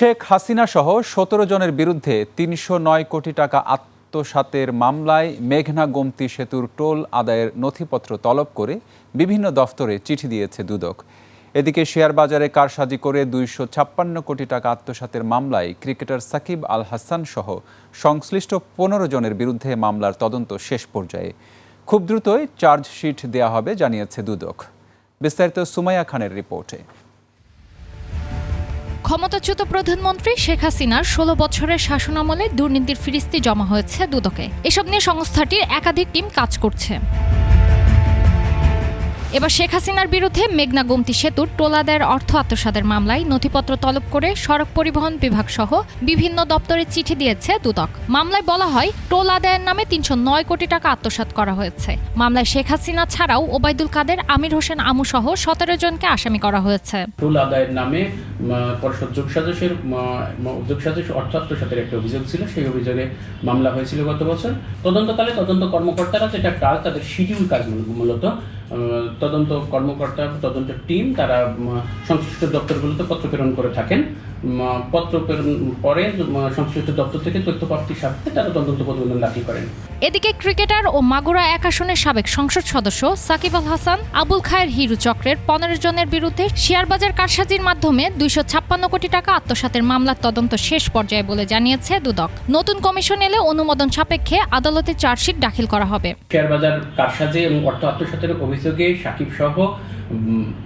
শেখ হাসিনা সহ ১৭ জনের বিরুদ্ধে ৩০৯ কোটি টাকা আত্মসাতের মামলায় মেঘনা গোমতী সেতুর টোল আদায়ের নথিপত্র তলব করে বিভিন্ন দফতরে চিঠি দিয়েছে দুদক। এদিকে শেয়ার বাজারে কারসাজি করে ২৫৬ কোটি টাকা আত্মসাতের মামলায় ক্রিকেটার সাকিব আল হাসান সহ সংশ্লিষ্ট ১৫ জনের বিরুদ্ধে মামলার তদন্ত শেষ পর্যায়ে। খুব দ্রুতই চার্জশিট দেওয়া হবে জানিয়েছে দুদক। বিস্তারিত সুমাইয়া খানের রিপোর্টে। ক্ষমতাচ্যুত প্রধানমন্ত্রী শেখ হাসিনার ১৬ বছরের শাসনামলে দুর্নীতির ফিরিস্তি জমা হয়েছে দুদকে। এসব নিয়ে সংস্থাটির একাধিক টিম কাজ করছে। এবার শেখ হাসিনার বিরুদ্ধে মেঘনা গোমতী সেতুর টোল আদায়ের অর্থ আত্মসাতের মামলায় নথিপত্র তলব করে সড়ক পরিবহন বিভাগ সহ বিভিন্ন দপ্তরে চিঠি দিয়েছে দুদক। মামলায় বলা হয়, টোল আদায়ের নামে ৩০৯ কোটি টাকা আত্মসাৎ করা হয়েছে। মামলায় শেখ হাসিনা ছাড়াও ওবায়দুল কাদের, আমির হোসেন আমু সহ ১৭ জনকে আসামি করা হয়েছে। টোল আদায়ের নামে পরিষদ যোগসাজশ অর্থ আত্মসাতের একটা অভিযোগ ছিল। সেই অভিযোগে মামলা হয়েছিল গত বছর। তদন্তকালে তদন্ত কর্মকর্তারা যেটা কাজ, তাদের শিডিউল কাজ মূলত তদন্ত কর্মকর্তা, তদন্ত টিম তারা সংশ্লিষ্ট দপ্তরগুলোতে পত্র প্রেরণ করে থাকেন। পত্র প্রেরণ পরে সংশ্লিষ্ট দপ্তর থেকে তথ্য প্রাপ্তির সাথে তারা তদন্ত প্রতিবেদন দাখিল করেন। এদিকে ক্রিকেটার ও মাগুরা ১ আসনের সাবেক সংসদ সদস্য সাকিব আল হাসান, আবুল খায়ের হিরু চক্রের ১৫ জনের বিরুদ্ধে শেয়ারবাজার কারসাজির মাধ্যমে ২৫৬ কোটি টাকা আত্মসাতের মামলার তদন্ত শেষ পর্যায়ে বলে জানিয়েছে দুদক। নতুন কমিশন এলে অনুমোদন সাপেক্ষে আদালতে চার্জশিট দাখিল করা হবে। শেয়ারবাজার কারসাজি এবং অর্থ আত্মসাতের অভিযোগে সাকিব সহ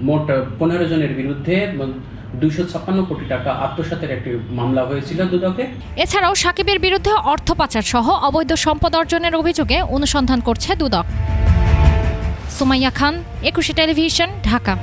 মোট ১৫ জনের বিরুদ্ধে ২৫৬ কোটি টাকা আত্মসাতের একটি মামলা হয়েছিল দুদকে। এছাড়াও সাকিবের বিরুদ্ধে অর্থ পাচার সহ অবৈধ সম্পদ অর্জনের অভিযোগে অনুসন্ধান করছে দুদক। সুমাইয়া খান, ২১ টেলিভিশন, ঢাকা।